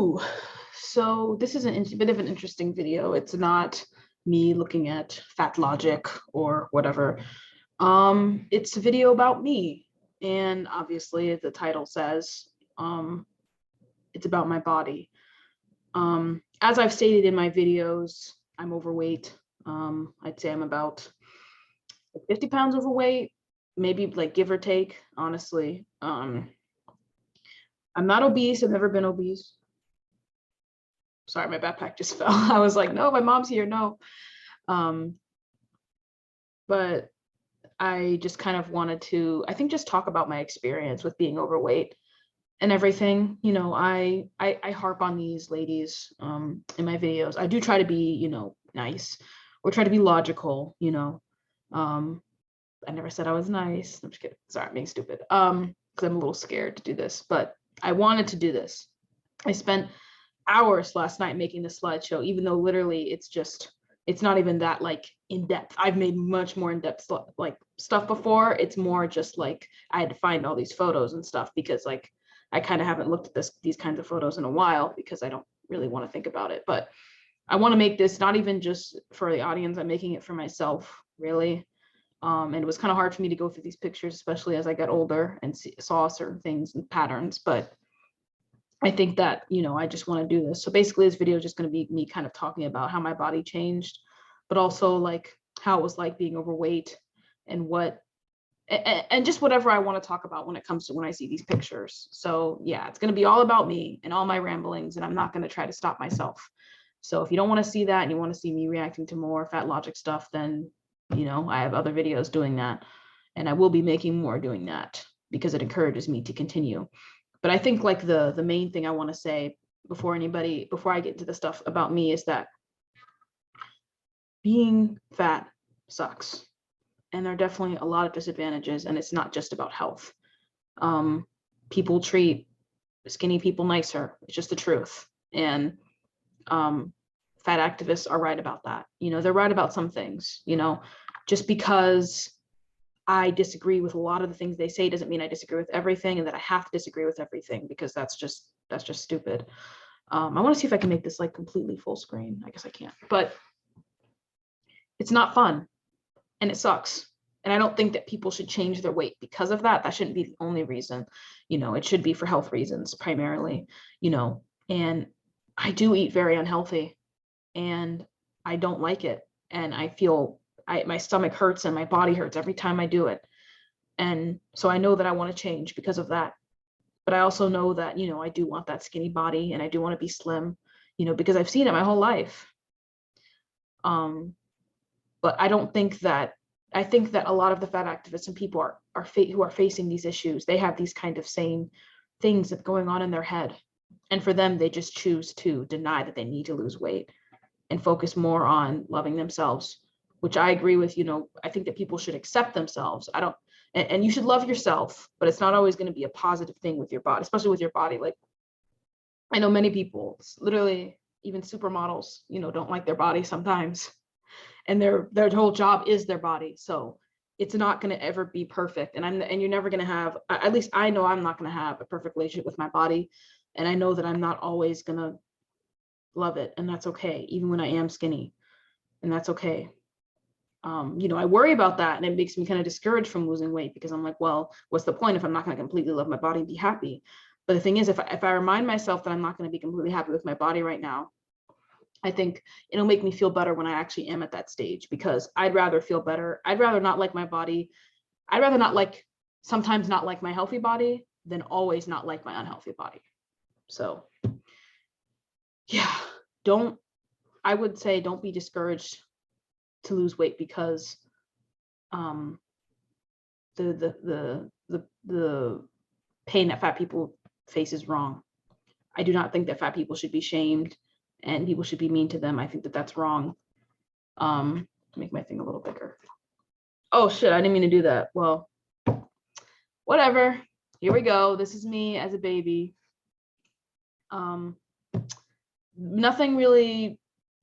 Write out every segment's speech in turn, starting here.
Ooh, so this is a bit of an interesting video. It's not me looking at fat logic or whatever. It's a video about me. And obviously the title says, it's about my body. As I've stated in my videos, I'm overweight. I'd say I'm about 50 pounds overweight, maybe like give or take, honestly. I'm not obese. I've never been obese. Sorry, my backpack just fell. I was like, no, my mom's here. No. But I just kind of wanted to, I think, just talk about my experience with being overweight and everything. You know, I harp on these ladies in my videos. I do try to be, you know, nice or try to be logical, you know. I never said I was nice. I'm just kidding. Sorry, I'm being stupid. Because I'm a little scared to do this, but I wanted to do this. I spent hours last night making the slideshow, even though literally it's not even that like in depth. I've made much more in depth like stuff before. It's more just like I had to find all these photos and stuff because like I kind of haven't looked at these kinds of photos in a while because I don't really want to think about it. But I want to make this not even just for the audience. I'm making it for myself, really. And it was kind of hard for me to go through these pictures, especially as I got older and saw certain things and patterns. But I think that, you know, I just want to do this. So basically this video is just going to be me kind of talking about how my body changed, but also like how it was like being overweight and and just whatever I want to talk about when it comes to when I see these pictures. So yeah, it's going to be all about me and all my ramblings, and I'm not going to try to stop myself. So if you don't want to see that and you want to see me reacting to more fat logic stuff, then, you know, I have other videos doing that, and I will be making more doing that because it encourages me to continue. But I think like the main thing I want to say before I get into the stuff about me is that being fat sucks. And there are definitely a lot of disadvantages, and it's not just about health. People treat skinny people nicer. It's just the truth. And fat activists are right about that. You know, they're right about some things, you know, just because I disagree with a lot of the things they say doesn't mean I disagree with everything and that I have to disagree with everything, because that's just stupid. I want to see if I can make this like completely full screen. I guess I can't, but it's not fun and it sucks. And I don't think that people should change their weight because of that. That shouldn't be the only reason. You know, it should be for health reasons primarily, you know, and I do eat very unhealthy and I don't like it. And I feel my stomach hurts and my body hurts every time I do it. And so I know that I want to change because of that. But I also know that, you know, I do want that skinny body and I do want to be slim, you know, because I've seen it my whole life. But I think that a lot of the fat activists and people who are facing these issues, they have these kind of same things that going on in their head. And for them, they just choose to deny that they need to lose weight and focus more on loving themselves, which I agree with. You know, I think that people should accept themselves. And you should love yourself, but it's not always going to be a positive thing with your body, especially with your body. Like, I know many people, literally even supermodels, you know, don't like their body sometimes, and their whole job is their body. So it's not going to ever be perfect. And you're never going to have, at least I know I'm not going to have a perfect relationship with my body. And I know that I'm not always going to love it. And that's okay. Even when I am skinny, and that's okay. You know, I worry about that, and it makes me kind of discouraged from losing weight, because I'm like, well, what's the point if I'm not going to completely love my body and be happy? But the thing is, if I remind myself that I'm not going to be completely happy with my body right now, I think it'll make me feel better when I actually am at that stage, because I'd rather feel better. I'd rather not like my body. I'd rather sometimes not like my healthy body than always not like my unhealthy body. So yeah, I would say don't be discouraged to lose weight because the pain that fat people face is wrong. I do not think that fat people should be shamed and people should be mean to them. I think that that's wrong. Make my thing a little bigger. Oh shit, I didn't mean to do that. Well, whatever. Here we go. This is me as a baby. Nothing really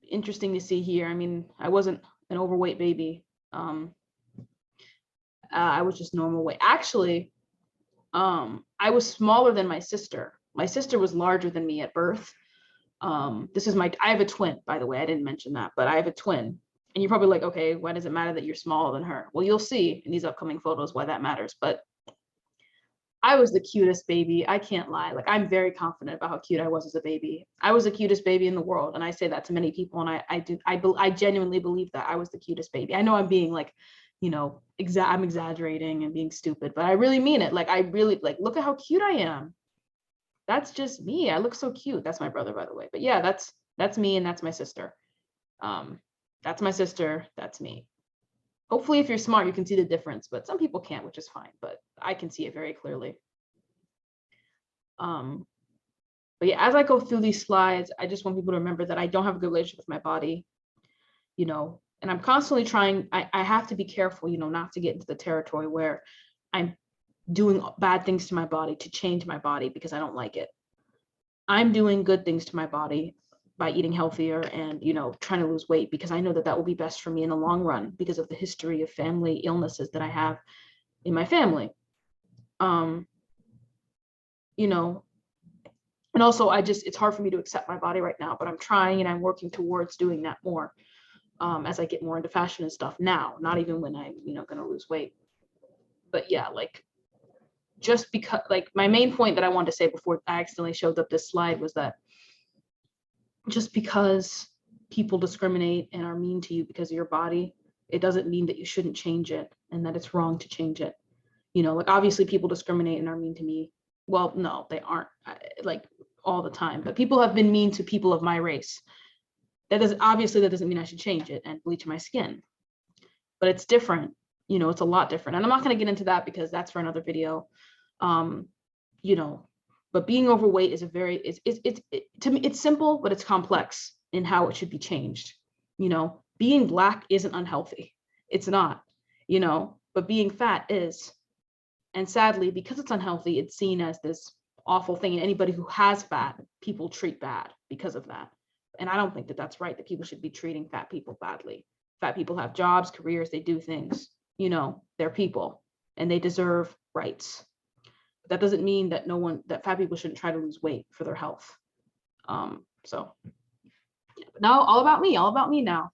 interesting to see here. I mean, I wasn't an overweight baby. I was just normal weight. Actually, I was smaller than my sister. My sister was larger than me at birth. This is I have a twin, by the way. I didn't mention that, but I have a twin. And you're probably like, okay, why does it matter that you're smaller than her? Well, you'll see in these upcoming photos why that matters. But I was the cutest baby. I can't lie. Like, I'm very confident about how cute I was as a baby. I was the cutest baby in the world. And I say that to many people. And I genuinely believe that I was the cutest baby. I know I'm being like, I'm exaggerating and being stupid, but I really mean it. Like, I really, like, look at how cute I am. That's just me. I look so cute. That's my brother, by the way. But yeah, that's me, and that's my sister. That's my sister. That's me. Hopefully, if you're smart, you can see the difference, but some people can't, which is fine. But I can see it very clearly. But yeah, as I go through these slides, I just want people to remember that I don't have a good relationship with my body, and I'm constantly trying. I have to be careful, not to get into the territory where I'm doing bad things to my body to change my body because I don't like it. I'm doing good things to my body by eating healthier and, trying to lose weight because I know that that will be best for me in the long run because of the history of family illnesses that I have in my family. And also it's hard for me to accept my body right now, but I'm trying and I'm working towards doing that more as I get more into fashion and stuff now, not even when I'm, going to lose weight. But yeah, like, just because, like, my main point that I wanted to say before I accidentally showed up this slide was that just because people discriminate and are mean to you because of your body, it doesn't mean that you shouldn't change it and that it's wrong to change it. Like, obviously people discriminate and are mean to me. Well, no, they aren't, like, all the time, but people have been mean to people of my race. That doesn't mean I should change it and bleach my skin, but it's different. It's a lot different. And I'm not going to get into that because that's for another video. But being overweight is to me, it's simple, but it's complex in how it should be changed. Being Black isn't unhealthy. It's not, but being fat is. And sadly, because it's unhealthy, it's seen as this awful thing. And anybody who has fat, people treat bad because of that. And I don't think that that's right, that people should be treating fat people badly. Fat people have jobs, careers, they do things, they're people and they deserve rights. But that doesn't mean that that fat people shouldn't try to lose weight for their health. So now all about me now.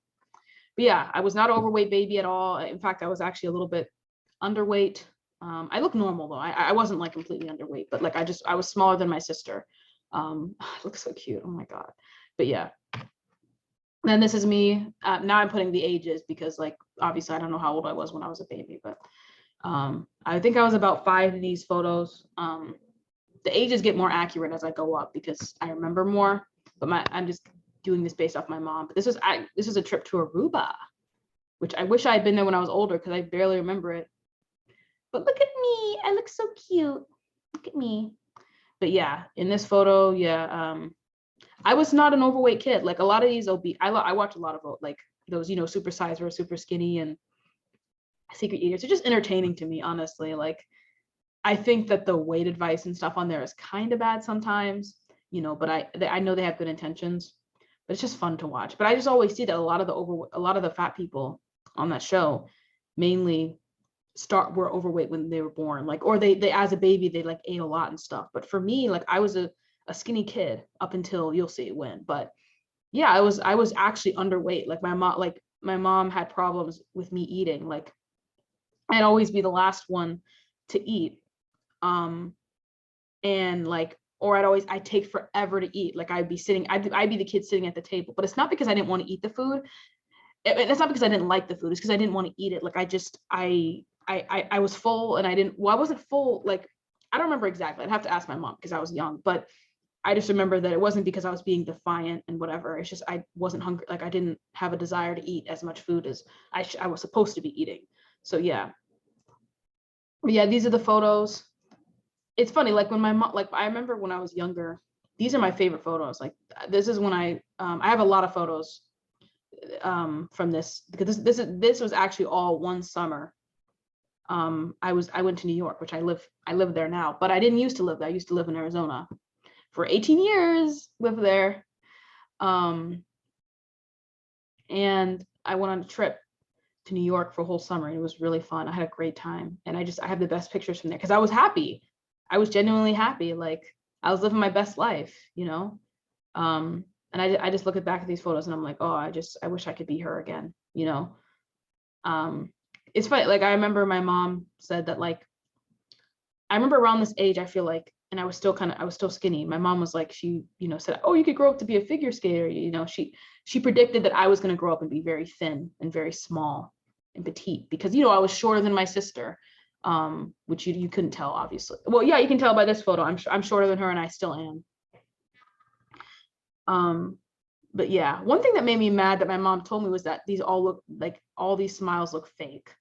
But yeah, I was not an overweight baby at all. In fact, I was actually a little bit underweight. I look normal though. I wasn't like completely underweight, but like I was smaller than my sister. I look so cute. Oh my God. But yeah. Then this is me. Now I'm putting the ages because, like, obviously I don't know how old I was when I was a baby, but I think I was about 5 in these photos. The ages get more accurate as I go up because I remember more, but I'm just doing this based off my mom. But this was a trip to Aruba, which I wish I had been there when I was older because I barely remember it. But look at me. I look so cute. Look at me. But yeah, in this photo, yeah, I was not an overweight kid. Like, a lot of these obese, I watch a lot of, like, those, super size or super skinny and secret eaters. They're just entertaining to me, honestly. Like, I think that the weight advice and stuff on there is kind of bad sometimes, but I know they have good intentions, but it's just fun to watch. But I just always see that a lot of the fat people on that show mainly were overweight when they were born, like, or they as a baby, they like ate a lot and stuff. But for me, like, I was a skinny kid up until, you'll see when, but yeah, I was actually underweight. Like, my mom had problems with me eating. Like, I'd always be the last one to eat. And like, or I'd take forever to eat. Like, I'd be the kid sitting at the table, but it's not because I didn't want to eat the food. It's not because I didn't like the food. It's because I didn't want to eat it. Like, I was full and I wasn't full. Like, I don't remember exactly. I'd have to ask my mom because I was young, but I just remember that it wasn't because I was being defiant and whatever. It's just, I wasn't hungry. Like, I didn't have a desire to eat as much food as I was supposed to be eating. So yeah. But yeah, these are the photos. It's funny, like, when my mom, like, I remember when I was younger, these are my favorite photos. Like, this is when I have a lot of photos from this, because this was actually all one summer. I went to New York, which I live there now, but I didn't used to live there. I used to live in Arizona for 18 years, lived there. And I went on a trip to New York for a whole summer, and it was really fun. I had a great time, and I have the best pictures from there because I was happy. I was genuinely happy. Like, I was living my best life, And I just look back at these photos and I'm like, oh, I wish I could be her again, you know? It's funny, like I remember my mom said that, like, I remember around this age, I feel like, and I was still skinny. My mom was like, she, you know, said, oh, you could grow up to be a figure skater. You know, she predicted that I was going to grow up and be very thin and very small and petite because, you know, I was shorter than my sister, which you couldn't tell, obviously. Well, yeah, you can tell by this photo. I'm shorter than her and I still am. But yeah, one thing that made me mad that my mom told me was that these all look like, all these smiles look fake.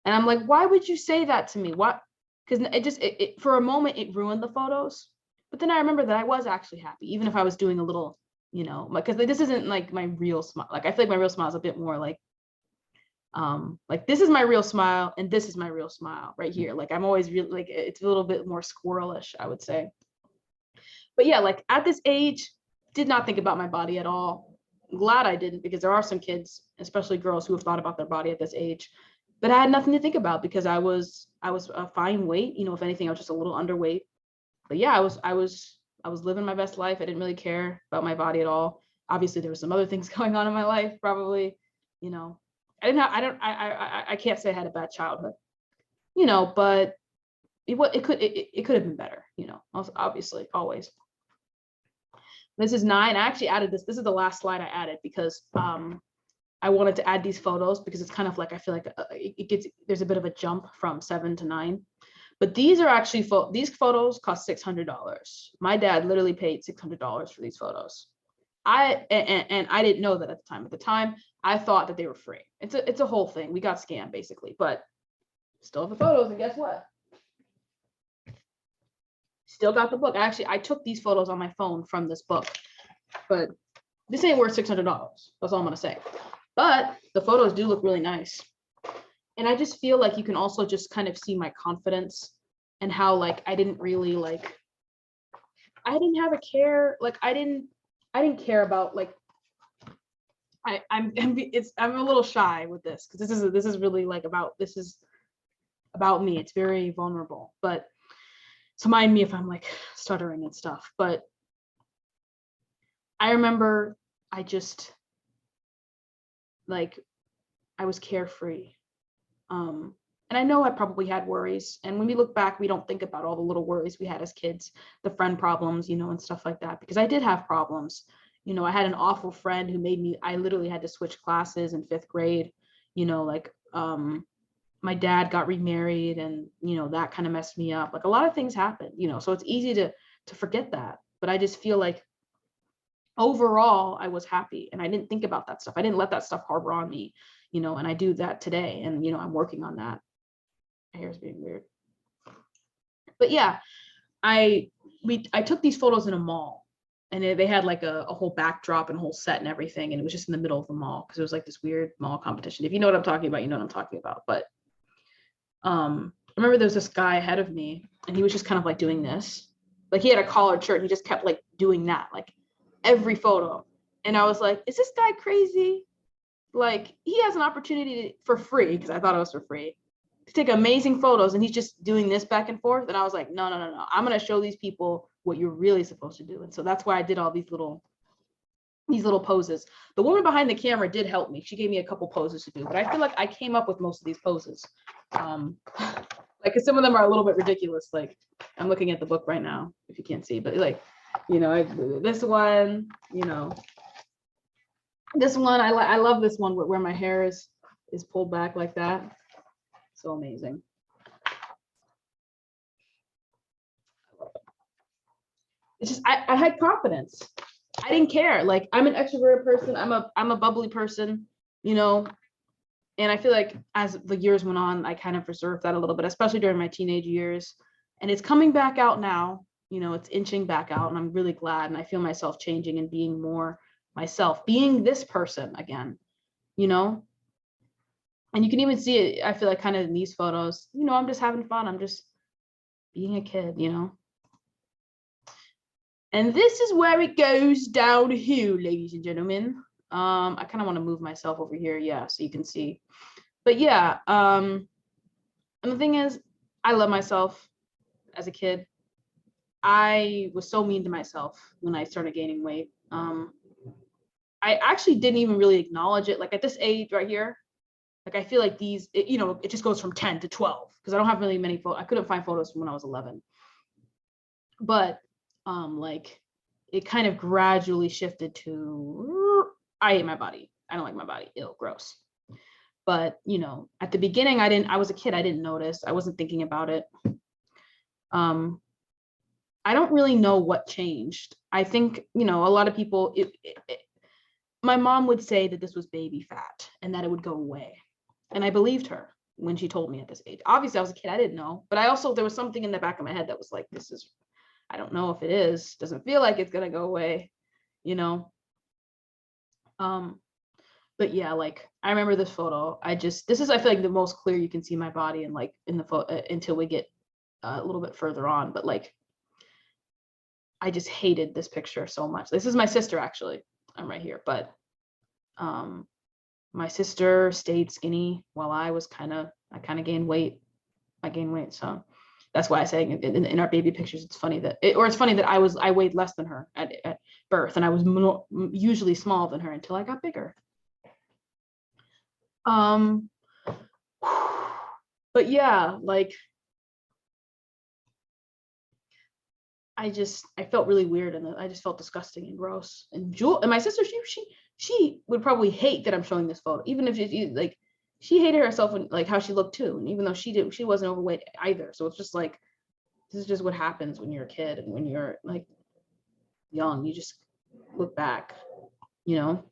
And I'm like, why would you say that to me? What? Because it for a moment it ruined the photos. But then I remember that I was actually happy, even if I was doing a little, you know, because this isn't like my real smile. Like I feel like my real smile is a bit more like this is my real smile and this is my real smile right here. Like I'm always really like, it's a little bit more squirrelish, I would say. But yeah, like at this age, did not think about my body at all. I'm glad I didn't, because there are some kids, especially girls, who have thought about their body at this age. But I had nothing to think about because I was a fine weight. You know, if anything, I was just a little underweight. But yeah, I was living my best life. I didn't really care about my body at all. Obviously, there were some other things going on in my life, probably. You know, I can't say I had a bad childhood. You know, but it could have been better. You know, obviously, always. This is 9. I actually added this. This is the last slide I added because I wanted to add these photos because it's kind of like, I feel like there's a bit of a jump from 7 to 9. But these are actually, these photos cost $600. My dad literally paid $600 for these photos. And I didn't know that at the time. At the time, I thought that they were free. It's a whole thing. We got scammed basically, but still have the photos. And guess what? Still got the book. Actually, I took these photos on my phone from this book, but this ain't worth $600. That's all I'm gonna say. But the photos do look really nice. And I just feel like you can also just kind of see my confidence and how, like, I didn't really like, I didn't have a care. Like, I didn't care about, like, I'm a little shy with this because this is really like this is about me. It's very vulnerable, but so mind me if I'm like stuttering and stuff. But I remember I just, like, I was carefree. And I know I probably had worries. And when we look back, we don't think about all the little worries we had as kids, the friend problems, you know, and stuff like that, because I did have problems. You know, I had an awful friend who made me, I literally had to switch classes in 5th grade, you know, like, my dad got remarried and, you know, that kind of messed me up. Like a lot of things happened, you know, so it's easy to forget that. But I just feel like overall, I was happy and I didn't think about that stuff. I didn't let that stuff harbor on me, you know, and I do that today. And, you know, I'm working on that. My hair's being weird. But yeah, I took these photos in a mall and they had like a whole backdrop and a whole set and everything. And it was just in the middle of the mall because it was like this weird mall competition. If you know what I'm talking about, you know what I'm talking about. But I remember there was this guy ahead of me and he was just kind of like doing this. Like he had a collared shirt and he just kept like doing that, like every photo. And I was like, is this guy crazy? Like he has an opportunity for free, because I thought it was for free, to take amazing photos and he's just doing this back and forth. And I was like, no. I'm going to show these people what you're really supposed to do. And so that's why I did all these little poses. The woman behind the camera did help me. She gave me a couple poses to do, but I feel like I came up with most of these poses. Like, cause some of them are a little bit ridiculous. Like I'm looking at the book right now, if you can't see, but like, you know, this one, you know, this one, I love this one where my hair is pulled back like that. So amazing. It's just, I had confidence. I didn't care. Like I'm an extroverted person. I'm a bubbly person, you know, and I feel like as the years went on, I kind of reserved that a little bit, especially during my teenage years. And it's coming back out now, you know, it's inching back out and I'm really glad. And I feel myself changing and being more myself, being this person again, you know, and you can even see it. I feel like kind of in these photos, you know, I'm just having fun. I'm just being a kid, you know. And this is where it goes downhill, ladies and gentlemen. I kind of want to move myself over here, yeah, so you can see. But yeah, and the thing is, I love myself as a kid. I was so mean to myself when I started gaining weight. I actually didn't even really acknowledge it. Like at this age right here, like I feel like these, you know, it just goes from 10 to 12 because I don't have really many photos. I couldn't find photos from when I was 11. But like it kind of gradually shifted to, I hate my body. I don't like my body. Ew, gross. But, you know, at the beginning, I was a kid. I didn't notice. I wasn't thinking about it. I don't really know what changed. I think, you know, a lot of people, my mom would say that this was baby fat and that it would go away. And I believed her when she told me at this age. Obviously, I was a kid. I didn't know. But I also, there was something in the back of my head that was like, this is, I don't know if it is. Doesn't feel like it's going to go away, you know? But yeah, like I remember this photo. This is, I feel like the most clear you can see my body and like in the photo until we get a little bit further on. But like, I just hated this picture so much. This is my sister, actually. I'm right here. But my sister stayed skinny while I kind of gained weight. I gained weight. So that's why I say in our baby pictures, it's funny that, it's funny that I weighed less than her at birth, and I was usually small than her until I got bigger. But yeah, like I felt really weird, and I just felt disgusting and gross. And my sister, she would probably hate that I'm showing this photo, even if she hated herself and like how she looked too. And even though she wasn't overweight either. So it's just like, this is just what happens when you're a kid and when you're like young, you just look back, you know?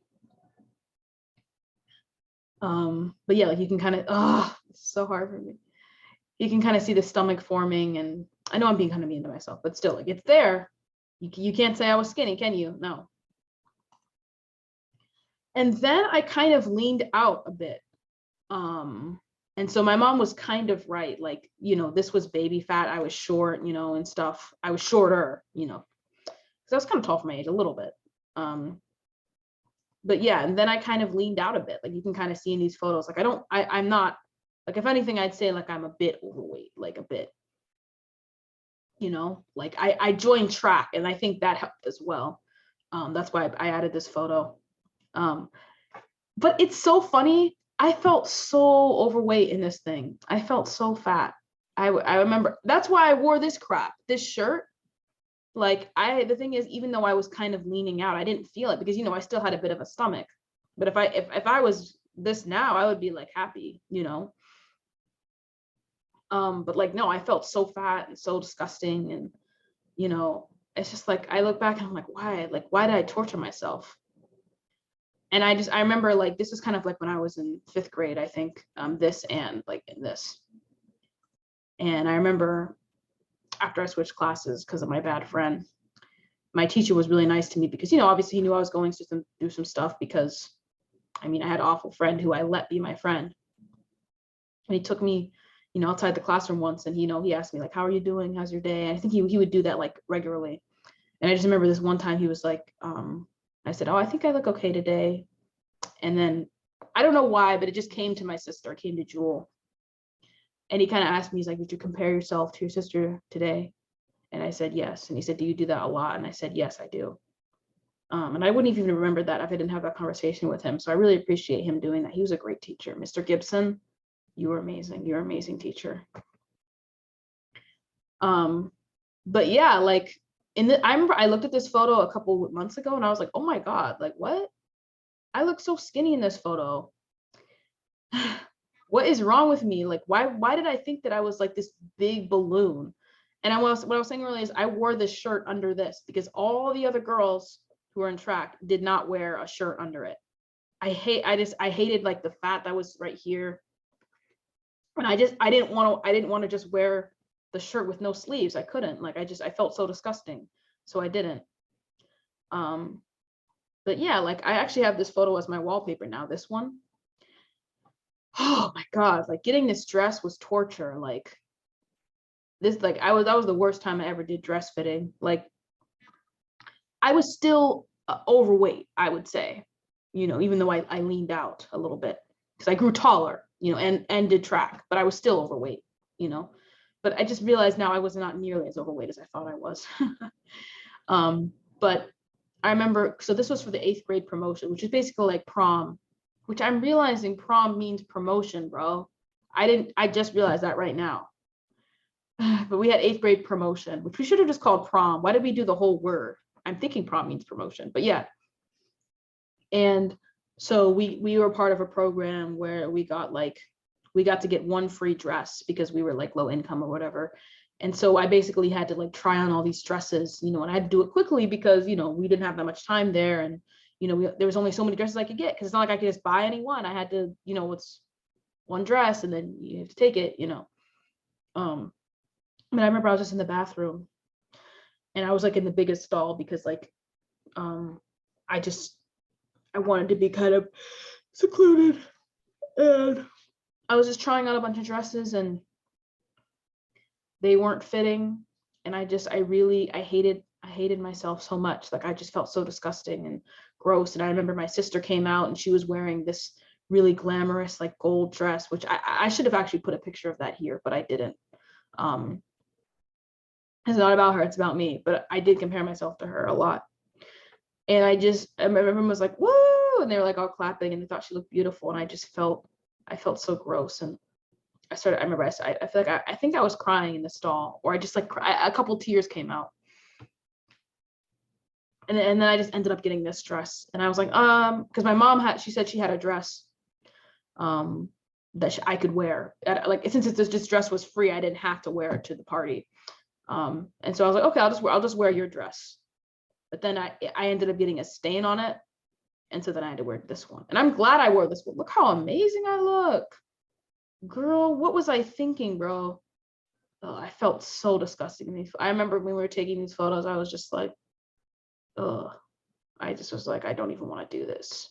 But yeah, like you can kind of, it's so hard for me. You can kind of see the stomach forming, and I know I'm being kind of mean to myself, but still, like it's there. You can't say I was skinny, can you? No. And then I kind of leaned out a bit. And so my mom was kind of right. Like, you know, this was baby fat. I was short, you know, and stuff. I was shorter, you know, because I was kind of tall for my age a little bit. But yeah, and then I kind of leaned out a bit. Like you can kind of see in these photos, like I'm not, like if anything, I'd say like I'm a bit overweight, like a bit, you know, like I joined track, and I think that helped as well. That's why I added this photo. But it's so funny. I felt so overweight in this thing. I felt so fat. I remember, that's why I wore this crap, this shirt. Like the thing is, even though I was kind of leaning out, I didn't feel it because, you know, I still had a bit of a stomach. But if I was this now, I would be like happy, you know? But like, no, I felt so fat and so disgusting. And, you know, it's just like, I look back and I'm like, why did I torture myself? And I remember like, this was kind of like when I was in 5th grade, I think, this and like in this. And I remember after I switched classes because of my bad friend, my teacher was really nice to me because, you know, obviously he knew I was going to do some stuff because, I mean, I had an awful friend who I let be my friend. And he took me, you know, outside the classroom once, and, you know, he asked me like, how are you doing? How's your day? And I think he would do that like regularly. And I just remember this one time he was like, I said, oh, I think I look okay today. And then I don't know why, but it just came to my sister, came to Jewel. And he kind of asked me, he's like, did you compare yourself to your sister today? And I said, yes. And he said, do you do that a lot? And I said, yes, I do. And I wouldn't even remember that if I didn't have that conversation with him. So I really appreciate him doing that. He was a great teacher. Mr. Gibson, you were amazing. You're an amazing teacher. But yeah, like I remember I looked at this photo a couple months ago and I was like, oh my God, like what? I look so skinny in this photo. What is wrong with me? Like, why did I think that I was like this big balloon? And what I was saying earlier is I wore this shirt under this because all the other girls who were in track did not wear a shirt under it. I hated like the fat that was right here. And I didn't want to just wear the shirt with no sleeves. I couldn't, like, I felt so disgusting. So I didn't. But yeah, like I actually have this photo as my wallpaper now, this one. Oh my God, like getting this dress was torture. Like this, like that was the worst time I ever did dress fitting. Like I was still overweight, I would say, you know, even though I leaned out a little bit because I grew taller, you know, and did track, but I was still overweight, you know. But I just realized now I was not nearly as overweight as I thought I was. But I remember, so this was for the 8th grade promotion, which is basically like prom, which I'm realizing prom means promotion, bro. I just realized that right now. But we had 8th grade promotion, which we should have just called prom. Why did we do the whole word? I'm thinking prom means promotion, but yeah. And so we were part of a program where we got to get one free dress because we were like low income or whatever. And so I basically had to like try on all these dresses, you know, and I had to do it quickly because, you know, we didn't have that much time there. And, you know, there was only so many dresses I could get because it's not like I could just buy any one. I had to, you know, it's one dress and then you have to take it, you know. But I remember I was just in the bathroom and I was like in the biggest stall because like, I wanted to be kind of secluded, and I was just trying on a bunch of dresses and they weren't fitting. And I hated myself so much. Like I just felt so disgusting and gross. And I remember my sister came out and she was wearing this really glamorous like gold dress, which I should have actually put a picture of that here, but I didn't. It's not about her, it's about me, but I did compare myself to her a lot. And everyone was like, whoa, and they were like all clapping and they thought she looked beautiful. And I felt so gross. And I feel like I think I was crying in the stall, or I just like, a couple tears came out. And then I just ended up getting this dress. And I was like, because my mom she said she had a dress that I could wear. Like, since this dress was free, I didn't have to wear it to the party. And so I was like, okay, I'll just wear your dress. But then I ended up getting a stain on it. And so then I had to wear this one. And I'm glad I wore this one. Look how amazing I look. Girl, what was I thinking, bro? Oh, I felt so disgusting. I remember when we were taking these photos, I was just like, ugh. I just was like, I don't even want to do this.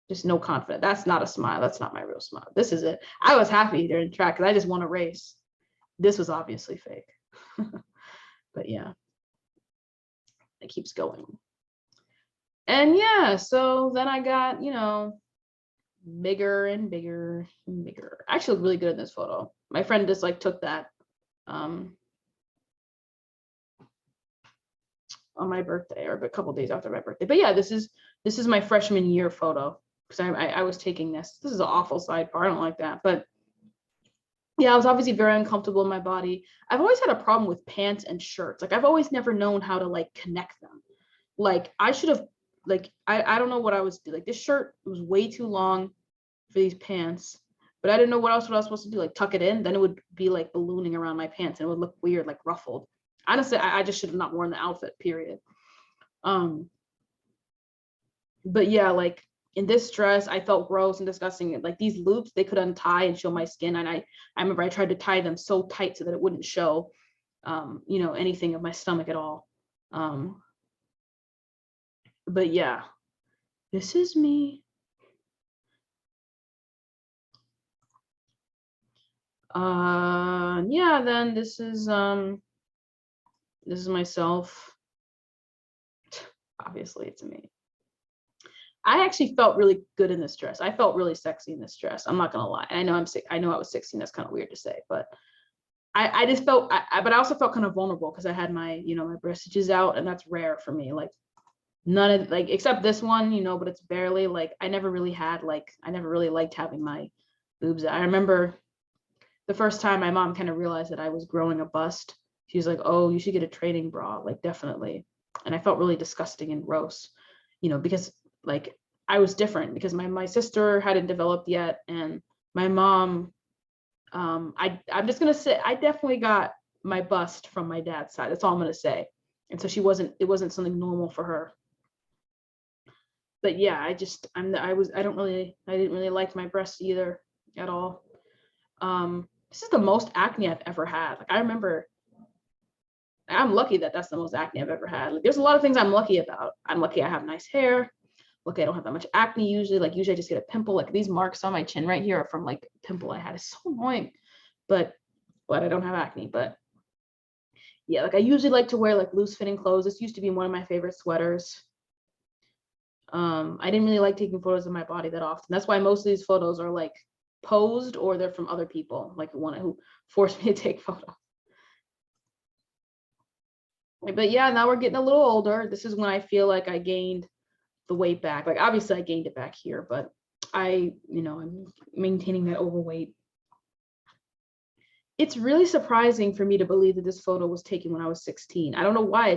Just no confidence. That's not a smile. That's not my real smile. This is it. I was happy during track because I just won a race. This was obviously fake. But yeah, it keeps going. And yeah, so then I got, you know, bigger and bigger and bigger. I actually look really good in this photo. My friend just like took that on my birthday, or a couple days after my birthday. But yeah, this is my freshman year photo because I was taking this. This is an awful sidebar. I don't like that. But yeah, I was obviously very uncomfortable in my body. I've always had a problem with pants and shirts. Like I've always never known how to like connect them. Like I should have, like, I don't know what I was doing. Like this shirt was way too long for these pants, but I didn't know what else I was supposed to do. Like tuck it in, then it would be like ballooning around my pants and it would look weird, like ruffled. Honestly, I just should have not worn the outfit, period. But yeah, like in this dress, I felt gross and disgusting. Like these loops, they could untie and show my skin. And I remember I tried to tie them so tight so that it wouldn't show, you know, anything of my stomach at all. But yeah, this is me. Yeah, then this is myself. Obviously it's me. I actually felt really good in this dress. I felt really sexy in this dress. I'm not gonna lie. I know I know I was 16. That's kind of weird to say, but I just felt. But I also felt kind of vulnerable because I had my, you know, my breast stitches out, and that's rare for me. Like none of, like, except this one, you know, but it's barely, like, I never really liked having my boobs out. I remember the first time my mom kind of realized that I was growing a bust. She was like, oh, you should get a training bra, like definitely. And I felt really disgusting and gross, you know, because like I was different because my sister hadn't developed yet, and my mom, I'm just gonna say I definitely got my bust from my dad's side. That's all I'm gonna say. And so it wasn't something normal for her. But yeah, I didn't really like my breasts either at all. This is the most acne I've ever had. Like I remember, I'm lucky that that's the most acne I've ever had. Like there's a lot of things I'm lucky about. I'm lucky I have nice hair. Lucky I don't have that much acne usually. Like usually I just get a pimple. Like these marks on my chin right here are from like a pimple I had. It's so annoying. But I don't have acne. But yeah, like I usually like to wear like loose fitting clothes. This used to be one of my favorite sweaters. I didn't really like taking photos of my body that often. That's why most of these photos are like posed or they're from other people, like one who forced me to take photos. But yeah, now we're getting a little older. This is when I feel like I gained the weight back. Like obviously I gained it back here, but I'm maintaining that overweight. It's really surprising for me to believe that this photo was taken when I was 16. I don't know why.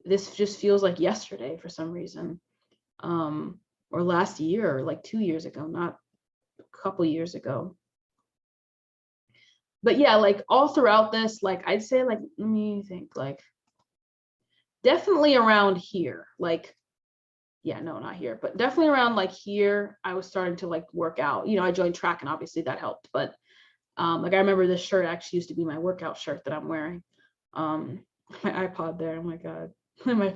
This just feels like yesterday for some reason. Or last year, or like 2 years ago, not a couple years ago. But yeah, like all throughout this, like I'd say, like, let me think, like definitely around here, like, yeah, no, not here, but definitely around like here, I was starting to like work out. I joined track and obviously that helped, but like I remember this shirt actually used to be my workout shirt that I'm wearing. My iPod there, oh my God, my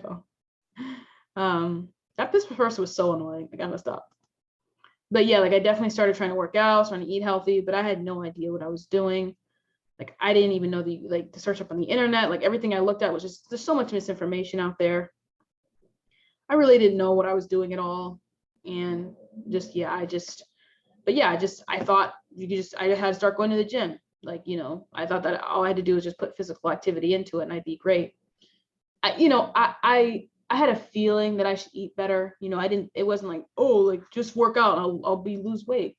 phone. This person was so annoying, I gotta stop. But yeah, like I definitely started trying to work out, trying to eat healthy, but I had no idea what I was doing. Like I didn't even know to search up on the internet. Like everything I looked at was just, there's so much misinformation out there. I really didn't know what I was doing at all. And just, yeah, I thought I had to start going to the gym. Like, I thought that all I had to do was just put physical activity into it and I'd be great. I had a feeling that I should eat better. It wasn't like, oh, like just work out and I'll lose weight.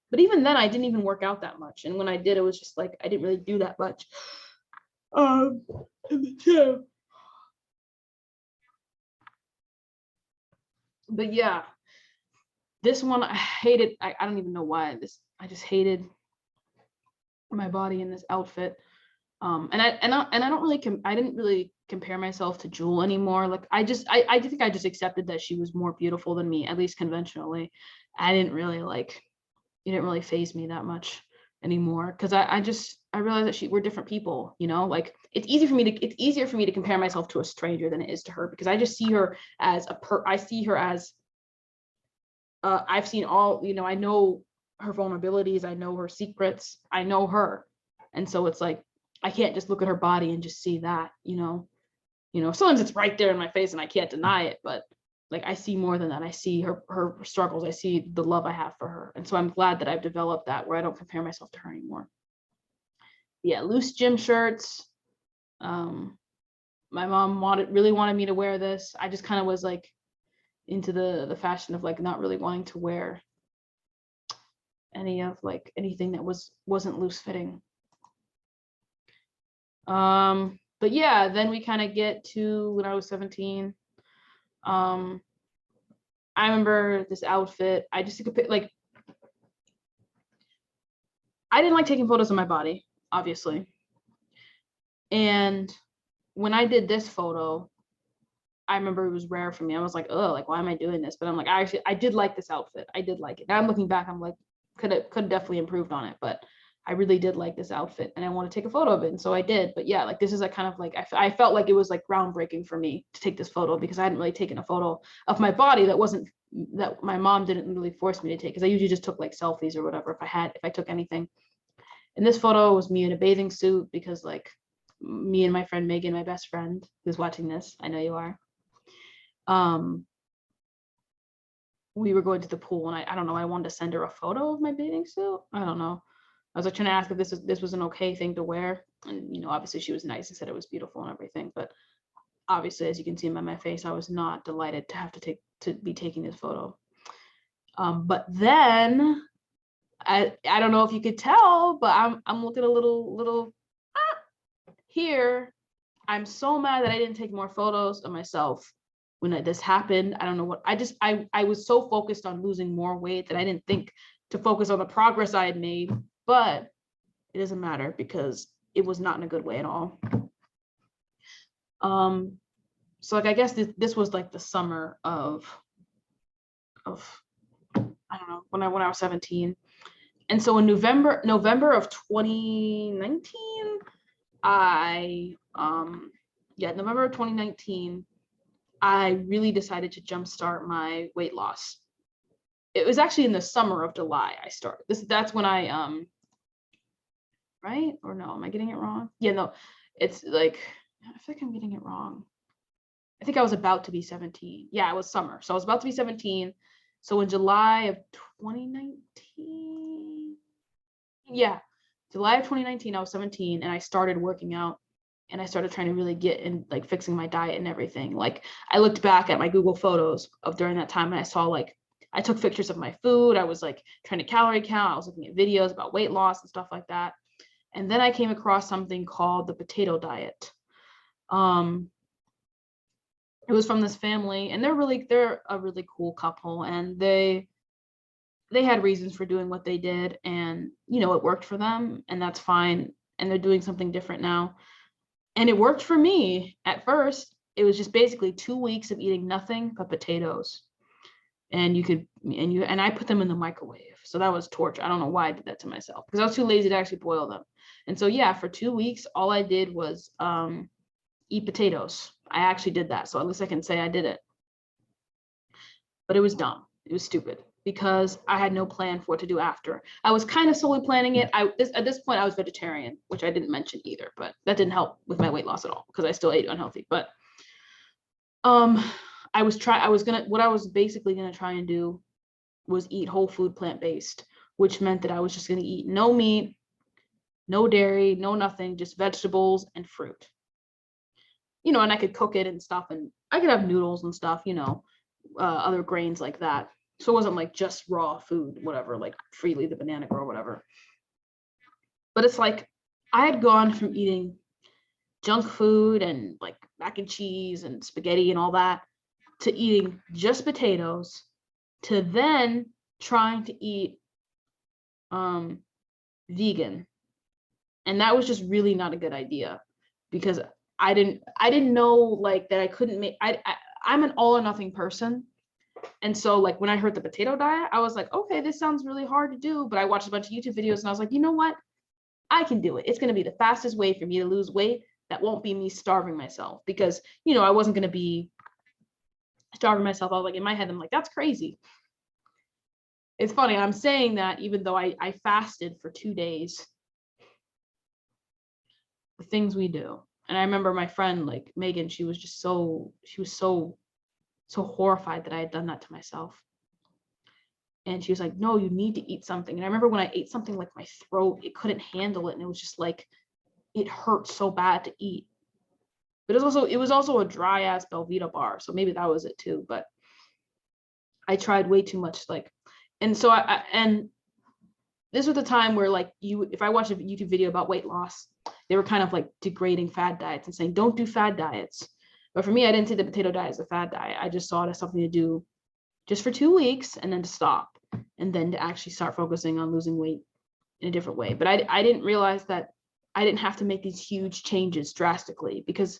But even then I didn't even work out that much. And when I did, it was just like, I didn't really do that much. In the gym. But yeah, this one I hated. I don't even know why I just hated my body in this outfit. And I don't really I didn't really compare myself to Jewel anymore. Like I think I just accepted that she was more beautiful than me, at least conventionally. I didn't really it didn't really faze me that much anymore, because I realized that we're different people. Like it's easier for me to compare myself to a stranger than it is to her, because I just see her as I see her as I've seen all, I know her vulnerabilities, I know her secrets, I know her. And so it's like, I can't just look at her body and just see that, sometimes it's right there in my face and I can't deny it, but like, I see more than that. I see her struggles. I see the love I have for her. And so I'm glad that I've developed that, where I don't compare myself to her anymore. Yeah, loose gym shirts. My mom really wanted me to wear this. I just kind of was like into the fashion of like not really wanting to wear anything that wasn't loose fitting. But yeah, then we kind of get to when I was 17. I remember this outfit. I just took like, I didn't like taking photos of my body, obviously. And when I did this photo, I remember it was rare for me. I was like, oh, like, why am I doing this? But I'm like, I did like this outfit. I did like it. Now I'm looking back, I'm like, could have definitely improved on it, but I really did like this outfit and I want to take a photo of it. And so I did. But yeah, like this is a kind of like, I felt like it was like groundbreaking for me to take this photo, because I hadn't really taken a photo of my body that my mom didn't really force me to take, because I usually just took like selfies or whatever if I took anything. And this photo was me in a bathing suit, because like me and my friend Megan, my best friend who's watching this, I know you are, we were going to the pool, and I don't know, I wanted to send her a photo of my bathing suit. I don't know. I was like trying to ask if this was an okay thing to wear. And obviously she was nice and said it was beautiful and everything. But obviously, as you can see by my face, I was not delighted to have to be taking this photo. But then I don't know if you could tell, but I'm looking a little here. I'm so mad that I didn't take more photos of myself when this happened. I don't know what, I was so focused on losing more weight that I didn't think to focus on the progress I had made. But it doesn't matter, because it was not in a good way at all. So like, I guess this was like the summer of I don't know, when I was 17. And so in November of 2019, November of 2019, I really decided to jumpstart my weight loss. It was actually in the summer of July I started. That's when I right? Or no, am I getting it wrong? Yeah, no, it's like, I feel like I'm getting it wrong. I think I was about to be 17. Yeah, it was summer. So I was about to be 17. So in July of 2019, yeah, July of 2019, I was 17 and I started working out. and I started trying to really get in, like fixing my diet and everything. Like I looked back at my Google photos of during that time and I saw like I took pictures of my food. I was like trying to calorie count. I was looking at videos about weight loss and stuff like that. And then I came across something called the potato diet. It was from this family, and they're a really cool couple, and they had reasons for doing what they did, and it worked for them, and that's fine. And they're doing something different now. And it worked for me at first. It was just basically 2 weeks of eating nothing but potatoes. And I put them in the microwave. So that was torture. I don't know why I did that to myself because I was too lazy to actually boil them. And so yeah, for 2 weeks, all I did was eat potatoes. I actually did that. So at least I can say I did it. But it was dumb. It was stupid because I had no plan for what to do after. I was kind of slowly planning it. At this point I was vegetarian, which I didn't mention either, but that didn't help with my weight loss at all because I still ate unhealthy. But what I was basically gonna try and do was eat whole food, plant-based, which meant that I was just gonna eat no meat, no dairy, no nothing, just vegetables and fruit. And I could cook it and stuff, and I could have noodles and stuff, other grains like that. So it wasn't like just raw food, whatever, like Freely the banana girl, whatever. But it's like I had gone from eating junk food and like mac and cheese and spaghetti and all that to eating just potatoes to then trying to eat vegan. And that was just really not a good idea because I didn't know like that I couldn't make I'm an all or nothing person. And so like when I heard the potato diet, I was like, okay, this sounds really hard to do. But I watched a bunch of YouTube videos and I was like, you know what? I can do it. It's going to be the fastest way for me to lose weight. That won't be me starving myself because, I wasn't going to be starving myself. I was like, in my head, I'm like, that's crazy. It's funny. I'm saying that even though I fasted for 2 days, the things we do. And I remember my friend, like Megan, she was so horrified that I had done that to myself. And she was like, no, you need to eat something. And I remember when I ate something, like my throat, it couldn't handle it. And it was just like, it hurt so bad to eat. But it was also a dry ass Belvita bar. So maybe that was it too. But I tried way too much. And so and this was the time where like if I watched a YouTube video about weight loss, they were kind of like degrading fad diets and saying, don't do fad diets. But for me, I didn't see the potato diet as a fad diet. I just saw it as something to do just for 2 weeks and then to stop and then to actually start focusing on losing weight in a different way. But I didn't realize that I didn't have to make these huge changes drastically because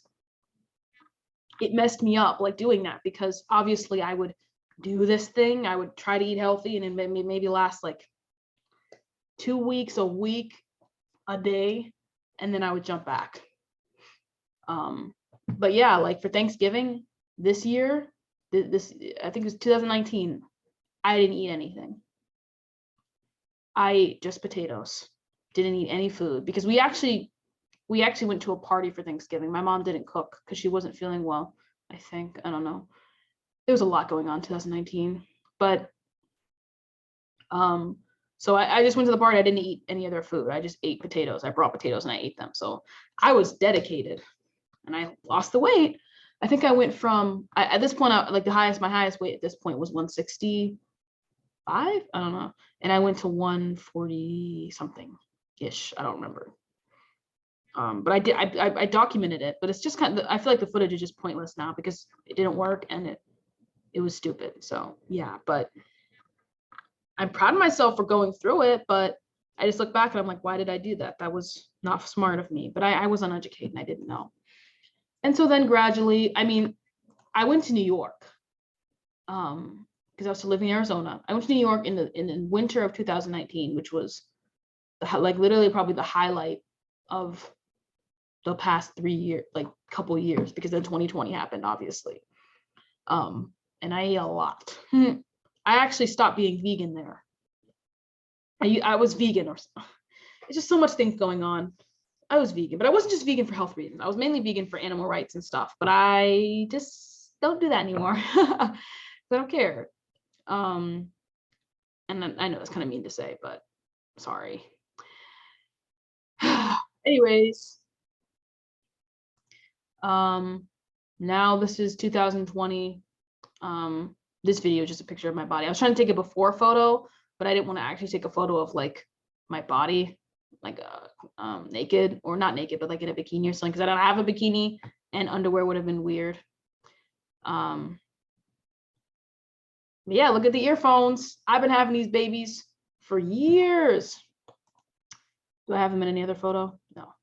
it messed me up like doing that, because obviously I would do this thing. I would try to eat healthy and it maybe last like 2 weeks, a week, a day, and then I would jump back. But yeah, like for Thanksgiving this year, this I think it was 2019, I didn't eat anything. I ate just potatoes. Didn't eat any food because we actually went to a party for Thanksgiving. My mom didn't cook because she wasn't feeling well, I think. I don't know. There was a lot going on in 2019. But so I just went to the party. I didn't eat any other food. I just ate potatoes. I brought potatoes and I ate them. So I was dedicated and I lost the weight. I think I went from, at this point, like my highest weight at this point was 165. I don't know. And I went to 140 something ish. I don't remember. But I documented it, but it's just kind of, I feel like the footage is just pointless now because it didn't work and it was stupid. So yeah, but I'm proud of myself for going through it, but I just look back and I'm like, why did I do that? That was not smart of me, but I was uneducated and I didn't know. And so then gradually, I went to New York, because I was still living in Arizona. I went to New York in the winter of 2019, which was like literally probably the highlight of the past 3 years, like couple years, because then 2020 happened, obviously. And I ate a lot. I actually stopped being vegan there. I was vegan, or it's just so much things going on. I was vegan, but I wasn't just vegan for health reasons. I was mainly vegan for animal rights and stuff, but I just don't do that anymore. I don't care. And I know that's kind of mean to say, but sorry. Anyways, Now this is 2020. This video is just a picture of my body. I was trying to take a before photo, but I didn't want to actually take a photo of like my body, like naked, or not naked, but like in a bikini or something, because I don't have a bikini and underwear would have been weird. Yeah, look at the earphones. I've been having these babies for years. Do I have them in any other photo? No.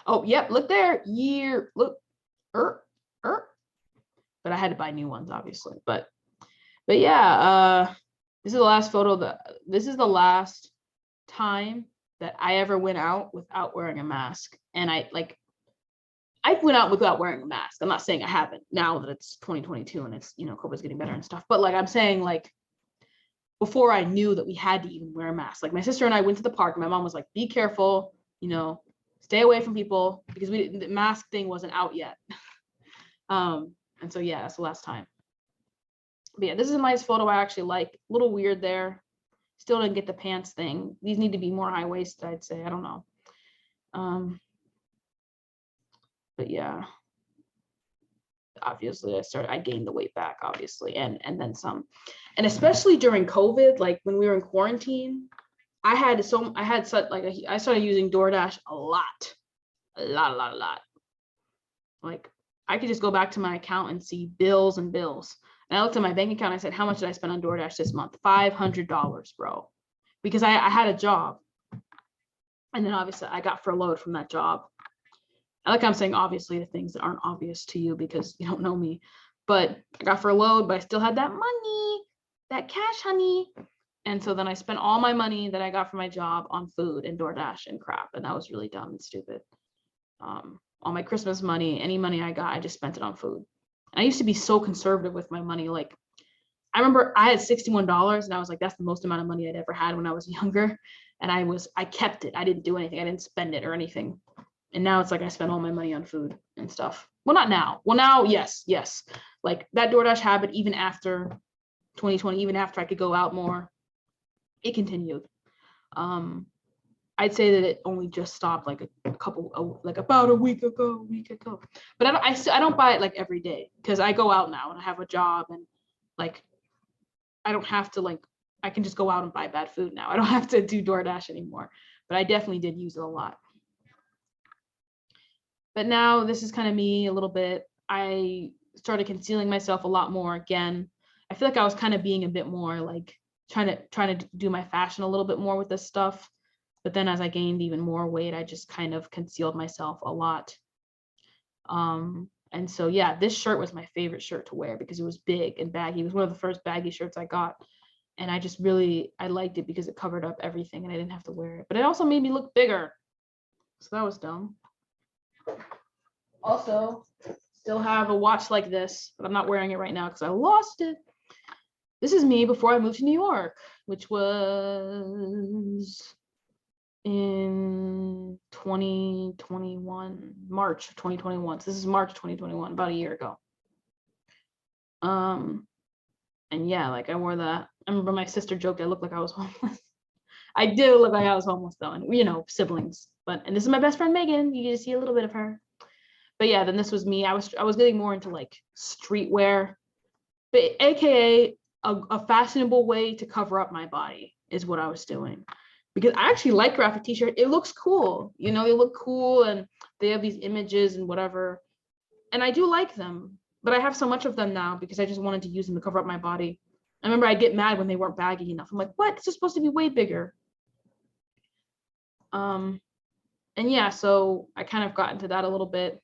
Oh, yep, look there. Look. But I had to buy new ones, obviously. But yeah, this is the last photo this is the last time that I ever went out without wearing a mask. And I went out without wearing a mask. I'm not saying I haven't now that it's 2022 and it's, COVID's getting better and stuff. But like I'm saying, like before I knew that we had to even wear a mask. Like my sister and I went to the park. And my mom was like, be careful, stay away from people, because the mask thing wasn't out yet. And so yeah, that's the last time. But yeah, this is a nice photo I actually like. A little weird there. Still didn't get the pants thing. These need to be more high-waisted, I'd say. I don't know. But yeah, obviously I gained the weight back, obviously, and then some. And especially during COVID, like when we were in quarantine, I started using DoorDash a lot. Like I could just go back to my account and see bills and bills. And I looked at my bank account. I said, how much did I spend on DoorDash this month? $500, bro. Because I had a job. And then obviously I got furloughed from that job. Like I'm saying, obviously, the things that aren't obvious to you because you don't know me. But I got furloughed, but I still had that money, that cash, honey. And so then I spent all my money that I got from my job on food and DoorDash and crap. And that was really dumb and stupid. All my Christmas money, any money I got, I just spent it on food. And I used to be so conservative with my money. Like, I remember I had $61 and I was like, that's the most amount of money I'd ever had when I was younger. And I kept it. I didn't do anything. I didn't spend it or anything. And now it's like I spend all my money on food and stuff. Well, not now. Well, now, yes. Like that DoorDash habit, even after 2020, even after I could go out more, it continued. I'd say that it only just stopped like about a week ago. But I don't buy it like every day because I go out now and I have a job and like I don't have to I can just go out and buy bad food now. I don't have to do DoorDash anymore. But I definitely did use it a lot. But now this is kind of me a little bit. I started concealing myself a lot more again. I feel like I was kind of being a bit more like trying to do my fashion a little bit more with this stuff. But then as I gained even more weight, I just kind of concealed myself a lot. And so, yeah, this shirt was my favorite shirt to wear because it was big and baggy. It was one of the first baggy shirts I got. And I liked it because it covered up everything and I didn't have to wear it. But it also made me look bigger. So that was dumb. Also, still have a watch like this, but I'm not wearing it right now because I lost it. This is me before I moved to New York, which was in 2021, March of 2021. So this is March 2021, about a year ago. And yeah, like I wore that. I remember my sister joked I looked like I was homeless. I do look like I was homeless though, and siblings. And this is my best friend Megan. You get to see a little bit of her. But yeah, then this was me. I was getting more into like streetwear, but AKA a fashionable way to cover up my body is what I was doing. Because I actually like graphic t-shirt. It looks cool. They look cool and they have these images and whatever. And I do like them, but I have so much of them now because I just wanted to use them to cover up my body. I remember I'd get mad when they weren't baggy enough. I'm like, what? This is supposed to be way bigger. And yeah, so I kind of got into that a little bit.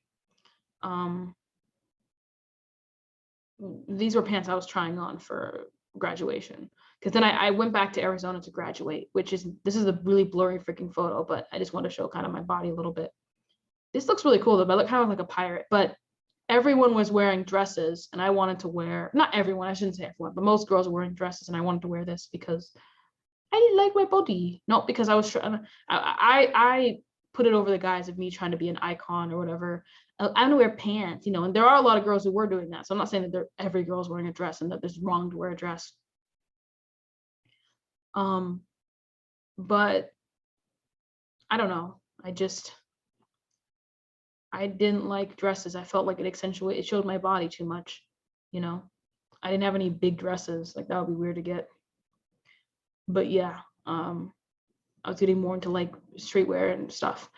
These were pants I was trying on for graduation. Because then I went back to Arizona to graduate, this is a really blurry freaking photo, but I just want to show kind of my body a little bit. This looks really cool though, but I look kind of like a pirate, but everyone was wearing dresses and I wanted to wear, not everyone, I shouldn't say everyone, but most girls were wearing dresses and I wanted to wear this because I didn't like my body. Not because I was trying, I put it over the guise of me trying to be an icon or whatever. I'm gonna wear pants, and there are a lot of girls who were doing that. So I'm not saying that every girl's wearing a dress and that it's wrong to wear a dress. But I don't know. I didn't like dresses. I felt like it showed my body too much, you know. I didn't have any big dresses. Like that would be weird to get. But yeah, I was getting more into like streetwear and stuff.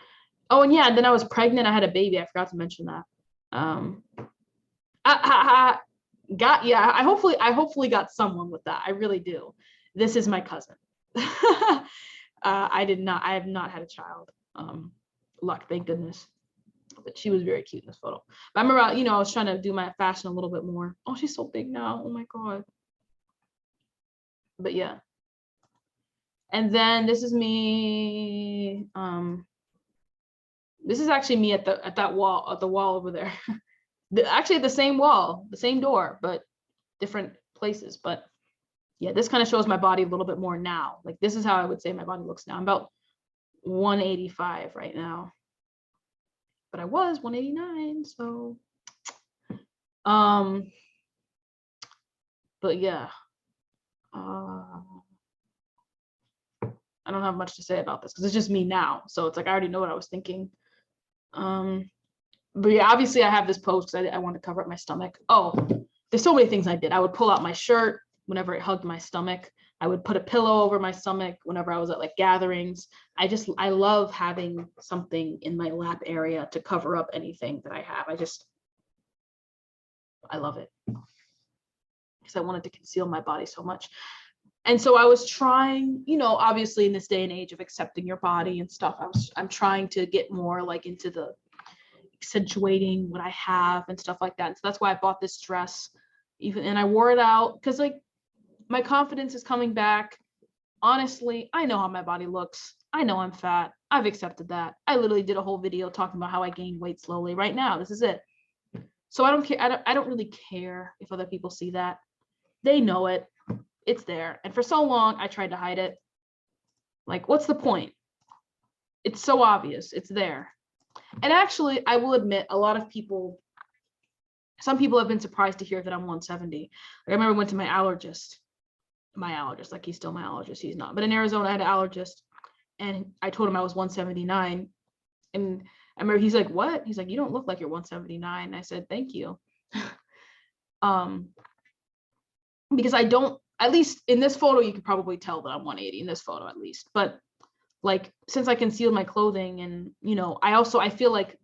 Oh, and yeah, then I was pregnant. I had a baby. I forgot to mention that. I I hopefully got someone with that. I really do. This is my cousin. I have not had a child. Luck, thank goodness. But she was very cute in this photo. But I remember, I was trying to do my fashion a little bit more. Oh, she's so big now. Oh my God. But yeah. And then this is me. This is actually me at the wall over there. Actually the same wall, the same door, but different places. But yeah, this kind of shows my body a little bit more now. Like this is how I would say my body looks now. I'm about 185 right now. But I was 189, so but yeah. I don't have much to say about this because it's just me now. So it's like I already know what I was thinking. But yeah, obviously I have this pose because I want to cover up my stomach. Oh, there's so many things I did. I would pull out my shirt whenever it hugged my stomach. I would put a pillow over my stomach whenever I was at like gatherings. I love having something in my lap area to cover up anything that I have. I love it because I wanted to conceal my body so much. And so I was trying, obviously in this day and age of accepting your body and stuff, I'm trying to get more like into the accentuating what I have and stuff like that. And so that's why I bought this dress, and I wore it out because like my confidence is coming back. Honestly, I know how my body looks. I know I'm fat. I've accepted that. I literally did a whole video talking about how I gained weight slowly right now. This is it. So I don't care. I don't really care if other people see that. They know it. It's there. And for so long, I tried to hide it. Like, what's the point? It's so obvious. It's there. And actually, I will admit, a lot of people, some people have been surprised to hear that I'm 170. Like, I remember I went to my allergist, like he's still my allergist, he's not. But in Arizona, I had an allergist, and I told him I was 179. And I remember he's like, what? He's like, you don't look like you're 179. I said, thank you. Because I don't, at least in this photo, you could probably tell that I'm 180 in this photo at least. But like, since I concealed my clothing and, I feel like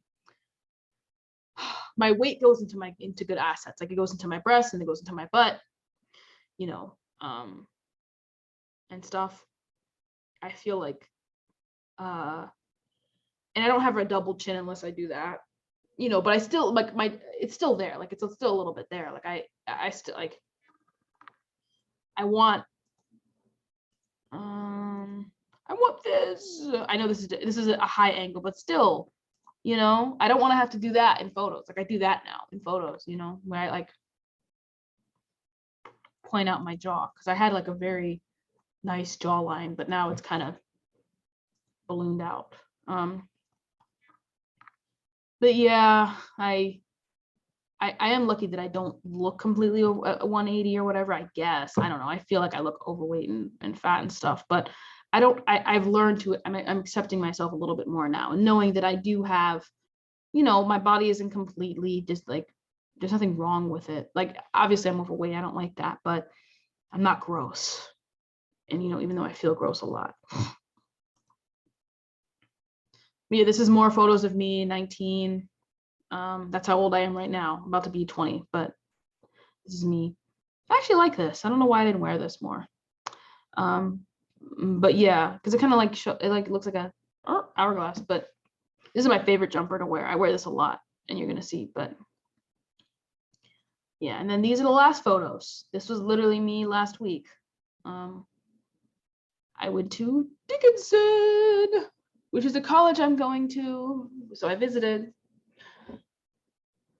my weight goes into good assets. Like it goes into my breasts and it goes into my butt, and stuff. I feel like, and I don't have a double chin unless I do that, but I still like it's still there. Like it's still a little bit there. Like I still like, I want this. I know this is a high angle, but still, I don't want to have to do that in photos. Like I do that now in photos, where I like point out my jaw because I had like a very nice jawline, but now it's kind of ballooned out. But yeah, I am lucky that I don't look completely 180 or whatever, I guess. I don't know. I feel like I look overweight and fat and stuff, but I've learned to, I'm accepting myself a little bit more now and knowing that I do have, my body isn't completely just like, there's nothing wrong with it. Like, obviously I'm overweight. I don't like that, but I'm not gross. And, even though I feel gross a lot. But yeah, this is more photos of me, 19. That's how old I am right now. I'm about to be 20, but this is me. I actually like this. I don't know why I didn't wear this more. But yeah, because it kind of like it looks like a hourglass, but this is my favorite jumper to wear. I wear this a lot and you're gonna see, but yeah. And then these are the last photos. This was literally me last week. I went to Dickinson, which is a college I'm going to. So I visited.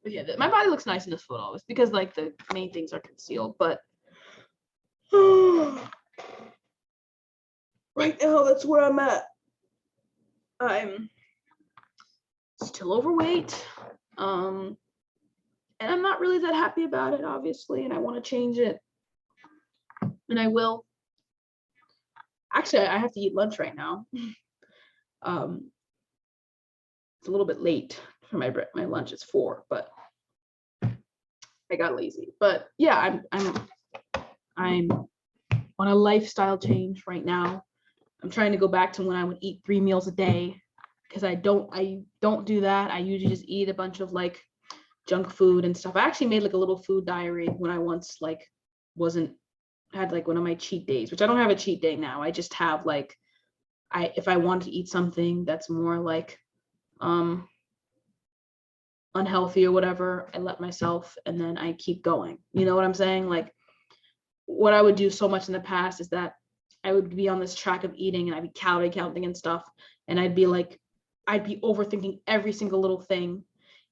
But yeah, my body looks nice in this photo. It's because like the main things are concealed, but right now that's where I'm at. I'm still overweight. And I'm not really that happy about it, obviously, and I want to change it. And I will. Actually, I have to eat lunch right now. It's a little bit late my lunch is 4, but I got lazy. But yeah, I'm on a lifestyle change right now. I'm trying to go back to when I would eat 3 meals a day, because I don't do that. I usually just eat a bunch of like junk food and stuff. I actually made like a little food diary when I once like had like one of my cheat days, which I don't have a cheat day now. I just have like, if I want to eat something that's more like unhealthy or whatever, I let myself, and then I keep going. You know what I'm saying? Like, what I would do so much in the past is that I would be on this track of eating, and I'd be calorie counting and stuff, and I'd be overthinking every single little thing,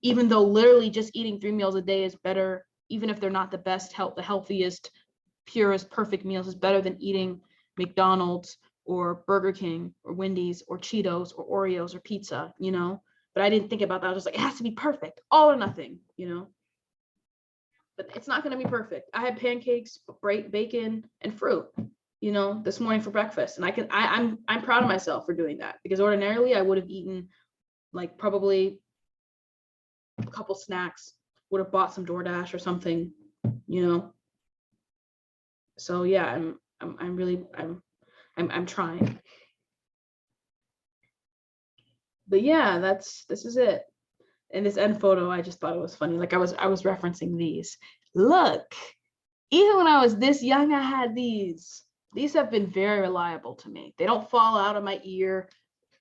even though literally just eating 3 meals a day is better, even if they're not the best the healthiest, purest, perfect meals is better than eating McDonald's or Burger King or Wendy's or Cheetos or Oreos or pizza, you know? But I didn't think about that. I was just like, it has to be perfect, all or nothing, you know? But it's not going to be perfect. I had pancakes, bacon, and fruit, you know, this morning for breakfast. And I'm proud of myself for doing that, because ordinarily I would have eaten like probably a couple snacks, would have bought some DoorDash or something, you know? So yeah, I'm trying. But yeah, this is it. And this end photo, I just thought it was funny. Like I was referencing these. Look, even when I was this young, I had these. These have been very reliable to me. They don't fall out of my ear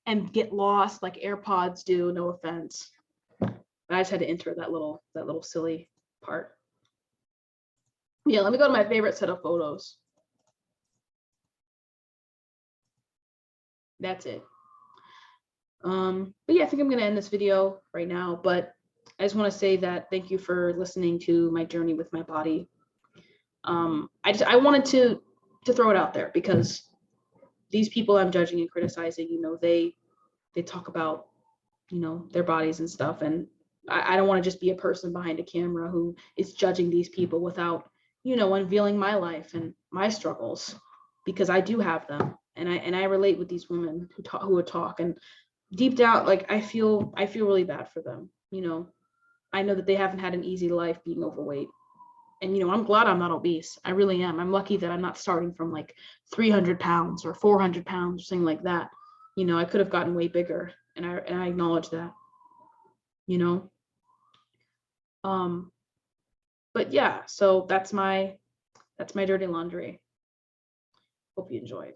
and get lost like AirPods do, no offense. But I just had to enter that little silly part. Yeah, let me go to my favorite set of photos. That's it. But yeah, I think I'm gonna end this video right now, but I just want to say that thank you for listening to my journey with my body. I wanted to throw it out there, because these people I'm judging and criticizing, you know, they talk about, you know, their bodies and stuff, and I don't want to just be a person behind a camera who is judging these people without, you know, unveiling my life and my struggles, because I do have them, and I relate with these women who talk, and deep down, like I feel really bad for them. You know, I know that they haven't had an easy life being overweight. And, you know, I'm glad I'm not obese. I really am. I'm lucky that I'm not starting from like 300 pounds or 400 pounds or something like that. You know, I could have gotten way bigger, and I acknowledge that, you know. But yeah, so that's my dirty laundry. Hope you enjoyed.